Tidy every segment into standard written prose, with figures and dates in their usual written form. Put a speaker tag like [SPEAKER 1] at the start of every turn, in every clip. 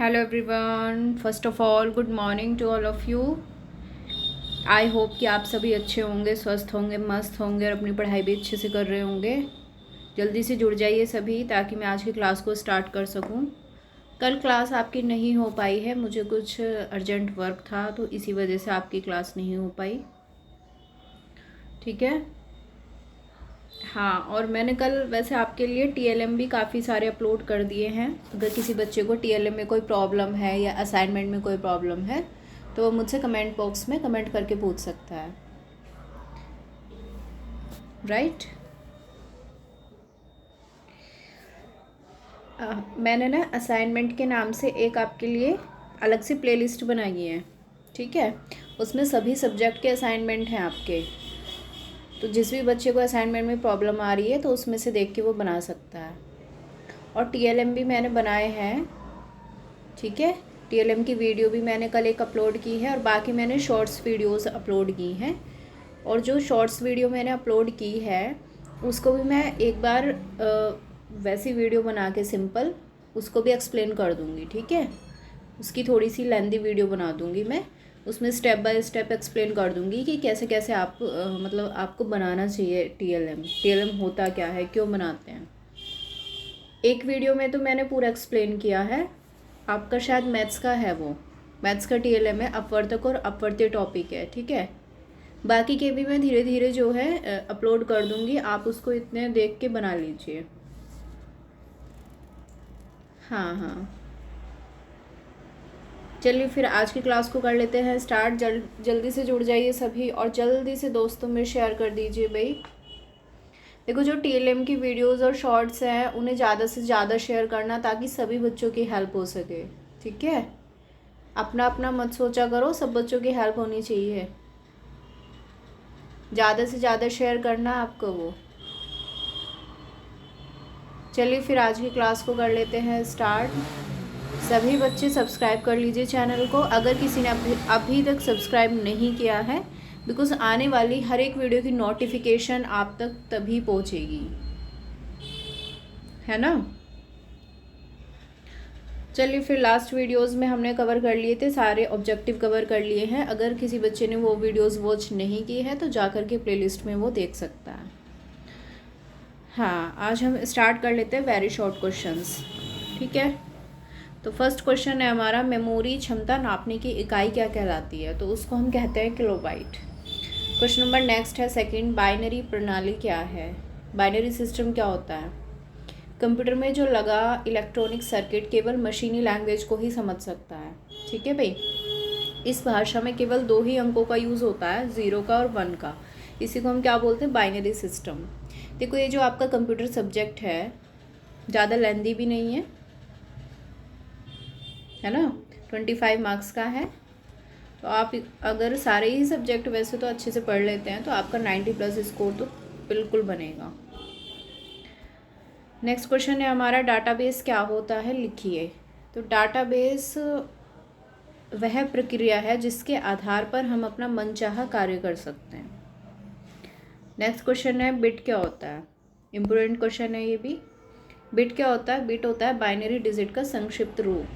[SPEAKER 1] Hello everyone, first of all good morning to all of you. I hope कि आप सभी अच्छे होंगे, स्वस्थ होंगे, मस्त होंगे और अपनी पढ़ाई भी अच्छे से कर रहे होंगे। जल्दी से जुड़ जाइए सभी ताकि मैं आज की क्लास को स्टार्ट कर सकूं। कल क्लास आपकी नहीं हो पाई है, मुझे कुछ अर्जेंट वर्क था तो इसी वजह से आपकी क्लास नहीं हो पाई। ठीक है। हाँ, और मैंने कल वैसे आपके लिए टीएलएम भी काफ़ी सारे अपलोड कर दिए हैं। अगर किसी बच्चे को टीएलएम में कोई प्रॉब्लम है या असाइनमेंट में कोई प्रॉब्लम है तो वो मुझसे कमेंट बॉक्स में कमेंट करके पूछ सकता है। राइट। मैंने ना असाइनमेंट के नाम से एक आपके लिए अलग से प्लेलिस्ट बनाई है। ठीक है। उसमें सभी सब्जेक्ट के असाइनमेंट हैं आपके। तो जिस भी बच्चे को असाइनमेंट में प्रॉब्लम आ रही है तो उसमें से देख के वो बना सकता है। और टीएलएम भी मैंने बनाए हैं। ठीक है। टीएलएम की वीडियो भी मैंने कल एक अपलोड की है और बाकी मैंने शॉर्ट्स वीडियोस अपलोड की हैं। और जो शॉर्ट्स वीडियो मैंने अपलोड की है उसको भी मैं एक बार वैसी वीडियो बना के सिंपल उसको भी एक्सप्लेन कर दूँगी। ठीक है। उसकी थोड़ी सी लेंदी वीडियो बना दूँगी मैं, उसमें स्टेप बाय स्टेप एक्सप्लेन कर दूँगी कि कैसे कैसे आप मतलब आपको बनाना चाहिए टीएलएम होता क्या है, क्यों बनाते हैं। एक वीडियो में तो मैंने पूरा एक्सप्लेन किया है। आपका शायद मैथ्स का है, वो मैथ्स का टीएलएम है, अपवर्तक और अपवर्तीय टॉपिक है। ठीक है। बाकी के भी मैं धीरे धीरे जो है अपलोड कर दूँगी, आप उसको इतने देख के बना लीजिए। हाँ हाँ, चलिए फिर आज की क्लास को कर लेते हैं स्टार्ट। जल्दी से जुड़ जाइए सभी और जल्दी से दोस्तों में शेयर कर दीजिए भाई। देखो, जो टीएलएम की वीडियोस और शॉर्ट्स हैं उन्हें ज़्यादा से ज़्यादा शेयर करना ताकि सभी बच्चों की हेल्प हो सके। ठीक है। अपना अपना मत सोचा करो, सब बच्चों की हेल्प होनी चाहिए। ज़्यादा से ज़्यादा शेयर करना आपको वो। चलिए फिर आज की क्लास को कर लेते हैं स्टार्ट। सभी बच्चे सब्सक्राइब कर लीजिए चैनल को अगर किसी ने अभी तक सब्सक्राइब नहीं किया है, बिकॉज़ आने वाली हर एक वीडियो की नोटिफिकेशन आप तक तभी पहुंचेगी, है ना। चलिए फिर लास्ट वीडियोस में हमने कवर कर लिए थे, सारे ऑब्जेक्टिव कवर कर लिए हैं। अगर किसी बच्चे ने वो वीडियोस वॉच नहीं की है तो जा कर के प्लेलिस्ट में वो देख सकता है। हाँ, आज हम स्टार्ट कर लेते हैं वेरी शॉर्ट क्वेश्चंस। ठीक है। तो फर्स्ट क्वेश्चन है हमारा, मेमोरी क्षमता नापने की इकाई क्या कहलाती है? तो उसको हम कहते हैं किलोबाइट। क्वेश्चन नंबर नेक्स्ट है सेकंड, बाइनरी प्रणाली क्या है? बाइनरी सिस्टम क्या होता है? कंप्यूटर में जो लगा इलेक्ट्रॉनिक सर्किट केवल मशीनी लैंग्वेज को ही समझ सकता है। ठीक है भाई। इस भाषा में केवल दो ही अंकों का यूज़ होता है, 0 का और 1 का। इसी को हम क्या बोलते हैं? Binary system. देखो, ये जो आपका कंप्यूटर सब्जेक्ट है ज़्यादा लेंदी भी नहीं है ना, 25 मार्क्स का है। तो आप अगर सारे ही सब्जेक्ट वैसे तो अच्छे से पढ़ लेते हैं तो आपका 90+ स्कोर तो बिल्कुल बनेगा। नेक्स्ट क्वेश्चन है हमारा, डाटाबेस क्या होता है? लिखिए। तो डाटाबेस वह प्रक्रिया है जिसके आधार पर हम अपना मनचाहा कार्य कर सकते हैं। नेक्स्ट क्वेश्चन है, बिट क्या होता है? इम्पोर्टेंट क्वेश्चन है ये भी। बिट क्या होता है? बिट होता है बाइनरी डिजिट का संक्षिप्त रूप।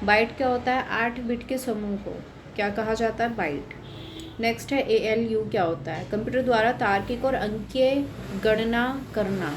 [SPEAKER 1] बाइट क्या होता है? 8 बिट के समूह को क्या कहा जाता है? बाइट। नेक्स्ट है ALU क्या होता है? कंप्यूटर द्वारा तार्किक और अंकीय गणना करना।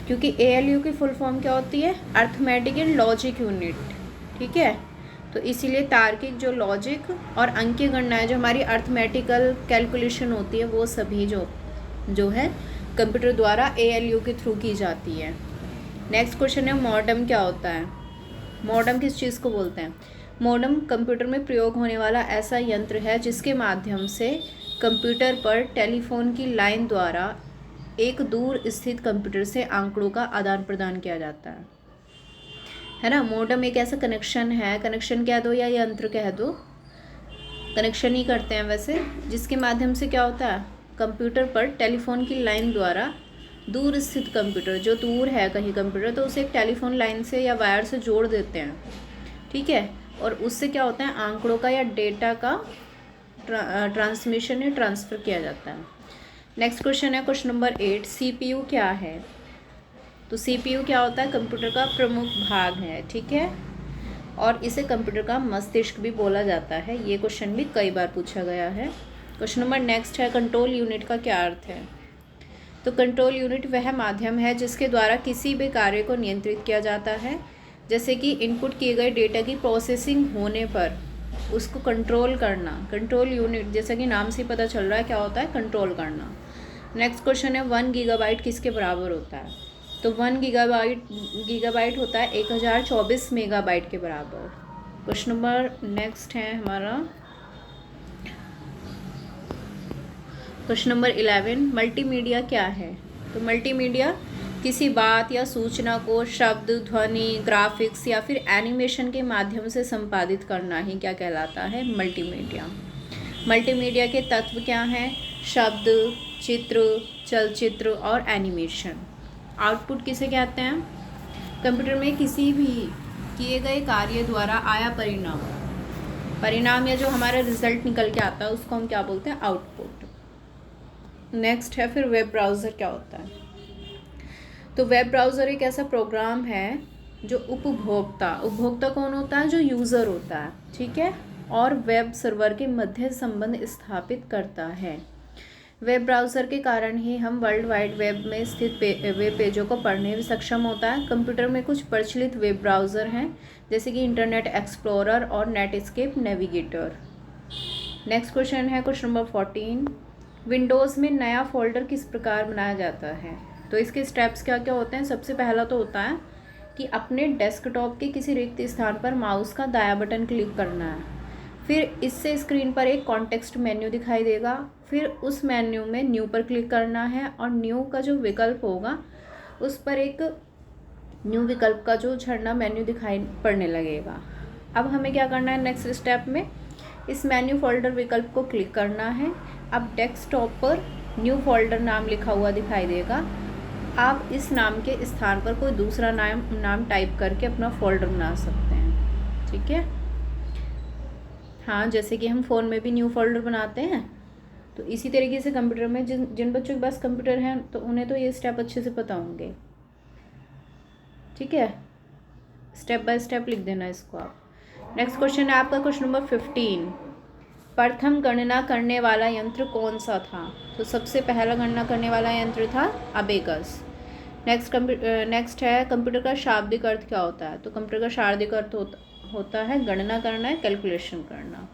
[SPEAKER 1] क्योंकि ALU की फुल फॉर्म क्या होती है? Arithmetic and logic unit. ठीक है। तो इसीलिए तार्किक जो लॉजिक और अंकीय गणना जो हमारी अर्थमेटिकल कैलकुलेशन होती है वो सभी जो है कंप्यूटर द्वारा ALU के थ्रू की जाती है। नेक्स्ट क्वेश्चन है, मॉडम क्या होता है? मॉडम किस चीज़ को बोलते हैं? मॉडम कंप्यूटर में प्रयोग होने वाला ऐसा यंत्र है जिसके माध्यम से कंप्यूटर पर टेलीफोन की लाइन द्वारा एक दूर स्थित कंप्यूटर से आंकड़ों का आदान प्रदान किया जाता है ना। मॉडम एक ऐसा कनेक्शन है, कनेक्शन कह दो या यंत्र कह दो, कनेक्शन ही करते हैं वैसे, जिसके माध्यम से क्या होता है? कंप्यूटर पर टेलीफोन की लाइन द्वारा दूर स्थित कंप्यूटर, जो दूर है कहीं कंप्यूटर, तो उसे एक टेलीफोन लाइन से या वायर से जोड़ देते हैं। ठीक है। और उससे क्या होता है? आंकड़ों का या डेटा का ट्रांसमिशन या ट्रांसफ़र किया जाता है। नेक्स्ट क्वेश्चन है क्वेश्चन नंबर 8, CPU क्या है? तो CPU क्या होता है? कंप्यूटर का प्रमुख भाग है, ठीक है, और इसे कंप्यूटर का मस्तिष्क भी बोला जाता है। ये क्वेश्चन भी कई बार पूछा गया है। क्वेश्चन नंबर नेक्स्ट है, कंट्रोल यूनिट का क्या अर्थ है? तो कंट्रोल यूनिट वह माध्यम है जिसके द्वारा किसी भी कार्य को नियंत्रित किया जाता है, जैसे कि इनपुट किए गए डेटा की प्रोसेसिंग होने पर उसको कंट्रोल करना। कंट्रोल यूनिट जैसा कि नाम से पता चल रहा है क्या होता है? कंट्रोल करना। नेक्स्ट क्वेश्चन है 1 गीगाबाइट किसके बराबर होता है? तो 1 गीगाबाइट होता है 1024 मेगाबाइट के बराबर। क्वेश्चन नंबर नेक्स्ट है हमारा क्वेश्चन नंबर 11, मल्टीमीडिया क्या है? तो मल्टीमीडिया किसी बात या सूचना को शब्द, ध्वनि, ग्राफिक्स या फिर एनिमेशन के माध्यम से संपादित करना ही क्या कहलाता है? मल्टीमीडिया। मल्टीमीडिया के तत्व क्या हैं? शब्द, चित्र, चलचित्र और एनिमेशन। आउटपुट किसे कहते हैं? कंप्यूटर में किसी भी किए गए कार्य द्वारा आया परिणाम या जो हमारा रिजल्ट निकल के आता है उसको हम क्या बोलते हैं? आउटपुट। नेक्स्ट है फिर वेब ब्राउज़र क्या होता है? तो वेब ब्राउज़र एक ऐसा प्रोग्राम है जो उपभोक्ता कौन होता है? जो यूज़र होता है, ठीक है, और वेब सर्वर के मध्य संबंध स्थापित करता है। वेब ब्राउज़र के कारण ही हम वर्ल्ड वाइड वेब में स्थित वेब पेजों को पढ़ने में सक्षम होता है। कंप्यूटर में कुछ प्रचलित वेब ब्राउज़र हैं जैसे कि इंटरनेट एक्सप्लोरर और नेटस्केप नेविगेटर। नेक्स्ट क्वेश्चन है क्वेश्चन नंबर 14, विंडोज़ में नया फोल्डर किस प्रकार बनाया जाता है? तो इसके स्टेप्स क्या क्या होते हैं? सबसे पहला तो होता है कि अपने डेस्कटॉप के किसी रिक्त स्थान पर माउस का दायां बटन क्लिक करना है, फिर इससे स्क्रीन पर एक कॉन्टेक्स्ट मेन्यू दिखाई देगा, फिर उस मेन्यू में न्यू पर क्लिक करना है और न्यू का जो विकल्प होगा उस पर एक न्यू विकल्प का जो झरना मेन्यू दिखाई पड़ने लगेगा। अब हमें क्या करना है? नेक्स्ट स्टेप में इस मेन्यू फोल्डर विकल्प को क्लिक करना है। अब डेस्कटॉप पर न्यू फोल्डर नाम लिखा हुआ दिखाई देगा। आप इस नाम के स्थान पर कोई दूसरा नाम टाइप करके अपना फोल्डर बना सकते हैं, ठीक है। हाँ, जैसे कि हम फ़ोन में भी न्यू फोल्डर बनाते हैं, तो इसी तरीके से कंप्यूटर में जिन बच्चों के पास कंप्यूटर हैं तो उन्हें तो ये स्टेप अच्छे से पता होंगे, ठीक है। स्टेप बाय स्टेप लिख देना इसको आप। नेक्स्ट क्वेश्चन है आपका क्वेश्चन नंबर 15, प्रथम गणना करने वाला यंत्र कौन सा था? तो सबसे पहला गणना करने वाला यंत्र था अबेकस। नेक्स्ट है कंप्यूटर का शाब्दिक अर्थ क्या होता है? तो कंप्यूटर का शाब्दिक अर्थ होता है गणना करना, है कैलकुलेशन करना।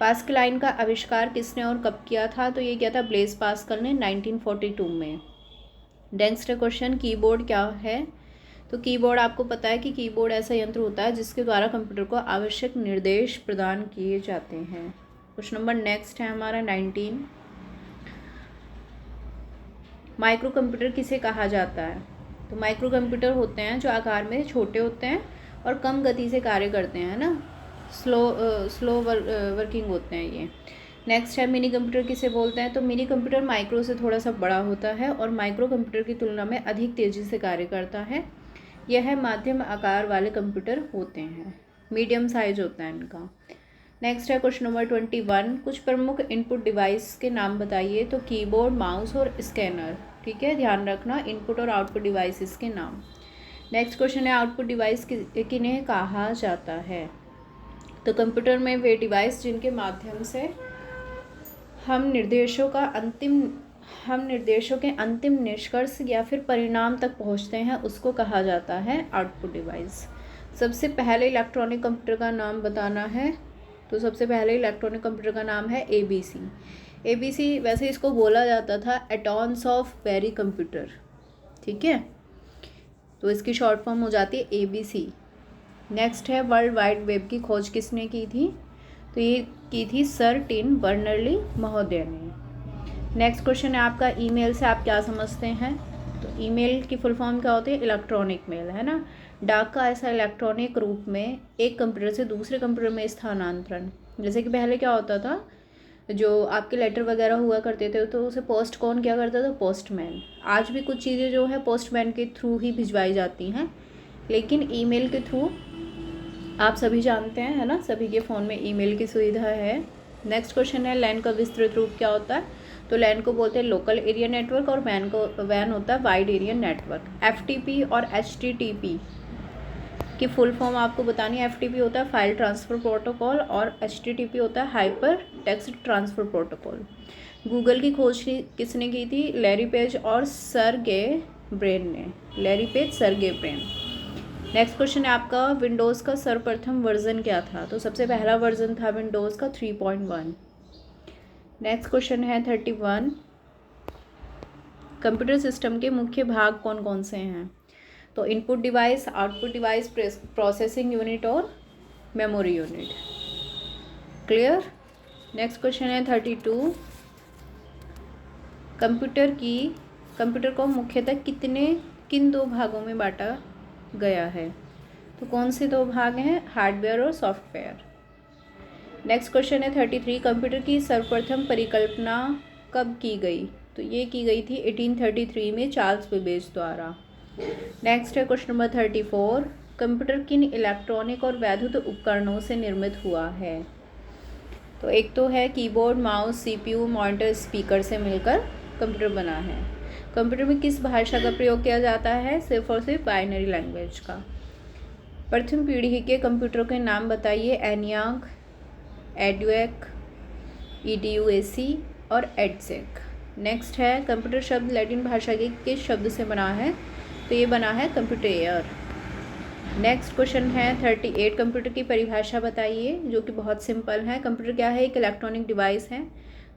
[SPEAKER 1] पास्कल लाइन का आविष्कार किसने और कब किया था? तो ये किया था ब्लेज पास्कल ने 1942 में। नेक्स्ट क्वेश्चन, कीबोर्ड क्या है? तो कीबोर्ड आपको पता है कि कीबोर्ड ऐसा यंत्र होता है जिसके द्वारा कंप्यूटर को आवश्यक निर्देश प्रदान किए जाते हैं। क्वेश्चन नंबर नेक्स्ट है हमारा 19, माइक्रो कंप्यूटर किसे कहा जाता है? तो माइक्रो कंप्यूटर होते हैं जो आकार में छोटे होते हैं और कम गति से कार्य करते हैं ना, स्लो वर्किंग होते हैं ये। नेक्स्ट है मिनी कंप्यूटर किसे बोलते हैं? तो मिनी कंप्यूटर माइक्रो से थोड़ा सा बड़ा होता है और माइक्रो कंप्यूटर की तुलना में अधिक तेज़ी से कार्य करता है। यह मध्यम आकार वाले कंप्यूटर होते हैं, मीडियम साइज होता है इनका। नेक्स्ट है क्वेश्चन नंबर 21, कुछ प्रमुख इनपुट डिवाइस के नाम बताइए। तो कीबोर्ड, माउस और स्कैनर, ठीक है, ध्यान रखना इनपुट और आउटपुट डिवाइसेस के नाम। नेक्स्ट क्वेश्चन है आउटपुट डिवाइस किन्हें कहा जाता है? तो कंप्यूटर में वे डिवाइस जिनके माध्यम से हम निर्देशों के अंतिम निष्कर्ष या फिर परिणाम तक पहुंचते हैं उसको कहा जाता है आउटपुट डिवाइस। सबसे पहले इलेक्ट्रॉनिक कंप्यूटर का नाम बताना है। तो सबसे पहले इलेक्ट्रॉनिक कंप्यूटर का नाम है ABC। ABC वैसे इसको बोला जाता था एटॉम्स ऑफ वेरी कंप्यूटर, ठीक है, तो इसकी शॉर्ट फॉर्म हो जाती है ABC। नेक्स्ट है वर्ल्ड वाइड वेब की खोज किसने की थी? तो ये की थी सर टिम बर्नर्ली महोदय ने। नेक्स्ट क्वेश्चन है आपका ईमेल से आप क्या समझते हैं? तो ईमेल की फुल फॉर्म क्या होती है? इलेक्ट्रॉनिक मेल, है ना। डाक का ऐसा इलेक्ट्रॉनिक रूप में एक कंप्यूटर से दूसरे कंप्यूटर में स्थानांतरण। जैसे कि पहले क्या होता था, जो आपके लेटर वगैरह हुआ करते थे तो उसे पोस्ट कौन क्या करता था? पोस्टमैन। आज भी कुछ चीज़ें जो है पोस्टमैन के थ्रू ही भिजवाई जाती हैं, लेकिन ईमेल के थ्रू आप सभी जानते हैं, है ना, सभी के फ़ोन में ईमेल की सुविधा है। नेक्स्ट क्वेश्चन है लैन का विस्तृत रूप क्या होता है? तो लैन को बोलते हैं लोकल एरिया नेटवर्क और वैन होता है वाइड एरिया नेटवर्क। FTP और HTTP की फुल फॉर्म आपको बतानी है। FTP होता है फाइल ट्रांसफ़र प्रोटोकॉल और HTTP होता है hyper text transfer protocol. Google की खोज किसने की थी? लैरी पेज और सर्गे ब्रेन ने। लैरी पेज, सर्गे ब्रेन। नेक्स्ट क्वेश्चन है आपका, विंडोज़ का सर्वप्रथम वर्जन क्या था? तो सबसे पहला वर्जन था विंडोज़ का 3.1। नेक्स्ट क्वेश्चन है 31, कंप्यूटर सिस्टम के मुख्य भाग कौन कौन से हैं? तो input device, output device, processing unit और memory unit. Clear? Next question है 32, कंप्यूटर को मुख्यतः किन दो भागों में बांटा गया है? तो कौन से दो भाग हैं? हार्डवेयर और सॉफ्टवेयर। नेक्स्ट क्वेश्चन है 33, कंप्यूटर की सर्वप्रथम परिकल्पना कब की गई? तो ये की गई थी 1833 में चार्ल्स बेबेज द्वारा। नेक्स्ट है क्वेश्चन नंबर 34, कंप्यूटर किन इलेक्ट्रॉनिक और वैद्युत उपकरणों से निर्मित हुआ है? तो एक तो है keyboard, mouse, CPU, monitor, speaker से मिलकर कंप्यूटर बना है। कंप्यूटर में किस भाषा का प्रयोग किया जाता है? सिर्फ और सिर्फ बाइनरी लैंग्वेज का। प्रथम पीढ़ी के कंप्यूटरों के नाम बताइए। ENIAC, EDUAC, EDUAC और EDSEC। नेक्स्ट है, कंप्यूटर शब्द लैटिन भाषा के किस शब्द से बना है? तो ये बना है कंप्यूटेयर। नेक्स्ट क्वेश्चन है 38, कंप्यूटर की परिभाषा बताइए, जो कि बहुत सिंपल है। कंप्यूटर क्या है? एक इलेक्ट्रॉनिक डिवाइस है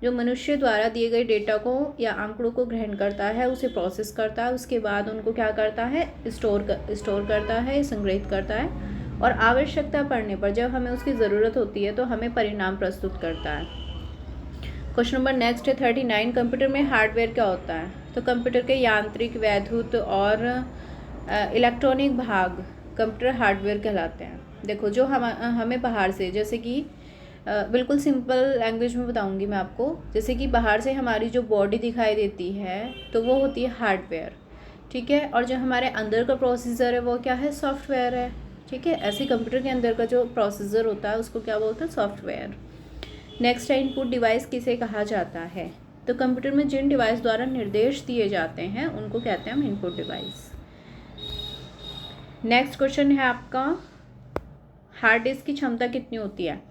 [SPEAKER 1] जो मनुष्य द्वारा दिए गए डेटा को या आंकड़ों को ग्रहण करता है, उसे प्रोसेस करता है, उसके बाद उनको क्या करता है? स्टोर करता है, संग्रहित करता है, और आवश्यकता पड़ने पर जब हमें उसकी ज़रूरत होती है तो हमें परिणाम प्रस्तुत करता है। क्वेश्चन नंबर नेक्स्ट है 39, कंप्यूटर में हार्डवेयर क्या होता है? तो कंप्यूटर के यांत्रिक, वैद्युत और इलेक्ट्रॉनिक भाग कंप्यूटर हार्डवेयर कहलाते हैं। देखो, जो हमें बाहर से, जैसे कि बिल्कुल सिंपल लैंग्वेज में बताऊंगी मैं आपको, जैसे कि बाहर से हमारी जो बॉडी दिखाई देती है तो वो होती है हार्डवेयर, ठीक है, और जो हमारे अंदर का प्रोसेसर है वो क्या है? सॉफ्टवेयर है, ठीक है। ऐसे कंप्यूटर के अंदर का जो प्रोसेसर होता है उसको क्या बोलते हैं? सॉफ्टवेयर। नेक्स्ट है, इनपुट डिवाइस किसे कहा जाता है? तो कंप्यूटर में जिन डिवाइस द्वारा निर्देश दिए जाते हैं उनको कहते हैं हम इनपुट डिवाइस। नेक्स्ट क्वेश्चन है आपका, हार्ड डिस्क की क्षमता कितनी होती है?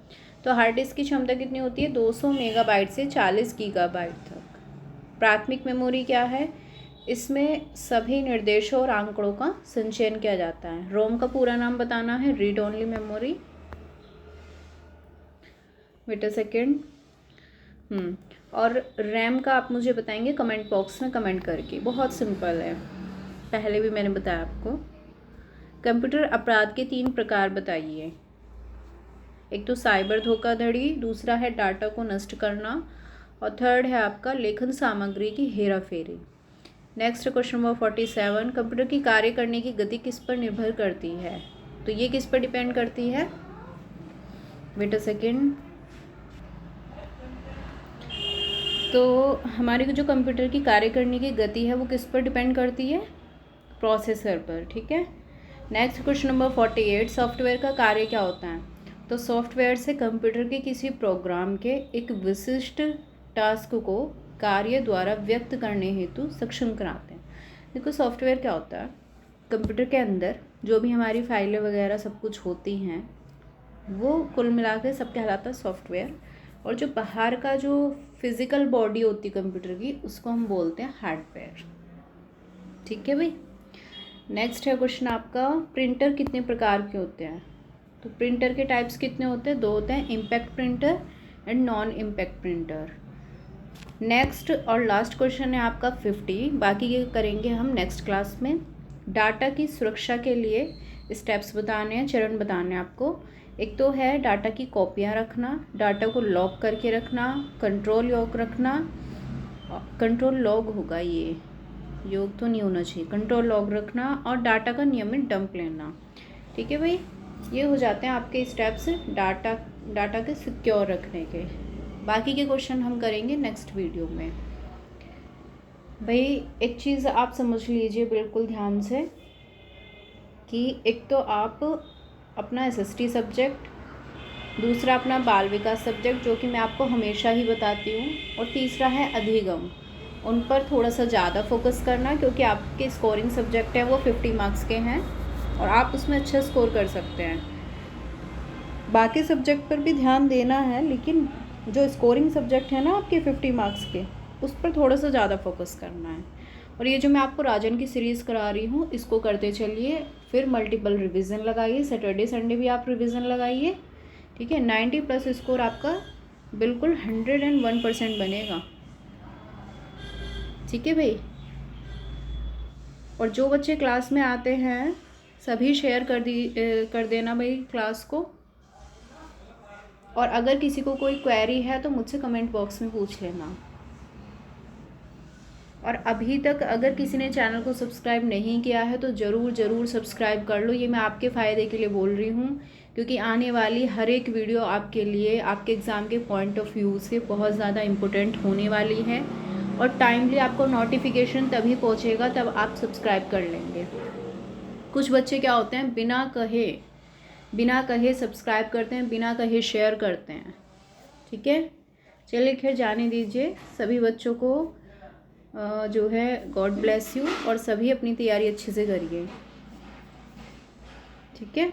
[SPEAKER 1] तो हार्ड डिस्क की क्षमता कितनी होती है? 200 मेगाबाइट से 40 गीगाबाइट तक। प्राथमिक मेमोरी क्या है? इसमें सभी निर्देशों और आंकड़ों का संचयन किया जाता है। रोम का पूरा नाम बताना है, read only memory. Wait a second. और रैम का आप मुझे बताएंगे कमेंट बॉक्स में कमेंट करके, बहुत सिंपल है, पहले भी मैंने बताया आपको। कंप्यूटर अपराध के 3 प्रकार बताइए। एक तो साइबर धोखाधड़ी, दूसरा है डाटा को नष्ट करना, और थर्ड है आपका लेखन सामग्री की हेराफेरी। नेक्स्ट क्वेश्चन नंबर 47, कंप्यूटर की कार्य करने की गति किस पर निर्भर करती है? तो ये किस पर डिपेंड करती है? Wait a second. तो हमारी जो कंप्यूटर की कार्य करने की गति है वो किस पर डिपेंड करती है? प्रोसेसर पर, ठीक है। नेक्स्ट क्वेश्चन नंबर 48, सॉफ्टवेयर का कार्य क्या होता है? तो सॉफ्टवेयर से कंप्यूटर के किसी प्रोग्राम के एक विशिष्ट टास्क को कार्य द्वारा व्यक्त करने हेतु सक्षम कराते हैं। देखो, सॉफ्टवेयर क्या होता है? कंप्यूटर के अंदर जो भी हमारी फाइलें वगैरह सब कुछ होती हैं वो कुल मिला के सब कहलाता है सॉफ्टवेयर, और जो बाहर का जो फिज़िकल बॉडी होती है कंप्यूटर की उसको हम बोलते हैं हार्डवेयर, ठीक है भाई। नेक्स्ट है क्वेश्चन आपका, प्रिंटर कितने प्रकार के होते हैं? तो प्रिंटर के टाइप्स कितने होते हैं? 2 होते हैं, impact printer and non impact printer. Next और लास्ट क्वेश्चन है आपका 50, बाकी ये करेंगे हम नेक्स्ट क्लास में। डाटा की सुरक्षा के लिए स्टेप्स बताने हैं, चरण बताने हैं आपको। एक तो है डाटा की कॉपियाँ रखना, डाटा को लॉग करके रखना, कंट्रोल लॉग रखना, कंट्रोल लॉग होगा, ये योग तो नहीं होना चाहिए, कंट्रोल लॉग रखना, और डाटा का नियमित डंप लेना, ठीक है भाई। ये हो जाते हैं आपके स्टेप्स डाटा के सिक्योर रखने के। बाकी के क्वेश्चन हम करेंगे नेक्स्ट वीडियो में। भाई एक चीज़ आप समझ लीजिए बिल्कुल ध्यान से, कि एक तो आप अपना SST सब्जेक्ट दूसरा अपना बाल विकास सब्जेक्ट जो कि मैं आपको हमेशा ही बताती हूँ, और तीसरा है अधिगम। उन पर थोड़ा सा ज़्यादा फोकस करना क्योंकि आपके स्कोरिंग सब्जेक्ट है वो 50 मार्क्स के हैं और आप उसमें अच्छा स्कोर कर सकते हैं। बाकी सब्जेक्ट पर भी ध्यान देना है, लेकिन जो स्कोरिंग सब्जेक्ट है ना आपके 50 मार्क्स के, उस पर थोड़ा सा ज़्यादा फोकस करना है। और ये जो मैं आपको राजन की सीरीज़ करा रही हूँ इसको करते चलिए। फिर मल्टीपल रिवीजन लगाइए, सैटरडे संडे भी आप रिवीजन लगाइए, ठीक है। 90+ स्कोर आपका बिल्कुल 101% बनेगा, ठीक है भाई। और जो बच्चे क्लास में आते हैं सभी शेयर कर देना भाई क्लास को। और अगर किसी को कोई क्वेरी है तो मुझसे कमेंट बॉक्स में पूछ लेना। और अभी तक अगर किसी ने चैनल को सब्सक्राइब नहीं किया है तो ज़रूर सब्सक्राइब कर लो। ये मैं आपके फ़ायदे के लिए बोल रही हूँ, क्योंकि आने वाली हर एक वीडियो आपके लिए आपके एग्ज़ाम के पॉइंट ऑफ व्यू से बहुत ज़्यादा इम्पोर्टेंट होने वाली है। और टाइमली आपको नोटिफिकेशन तभी पहुँचेगा तब आप सब्सक्राइब कर लेंगे। कुछ बच्चे क्या होते हैं, बिना कहे सब्सक्राइब करते हैं, बिना कहे शेयर करते हैं, ठीक है। चलिए खैर जाने दीजिए। सभी बच्चों को जो है गॉड ब्लेस यू, और सभी अपनी तैयारी अच्छे से करिए, ठीक है।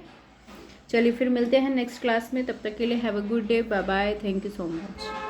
[SPEAKER 1] चलिए फिर मिलते हैं नेक्स्ट क्लास में, तब तक के लिए have a good day, bye bye, thank you so much.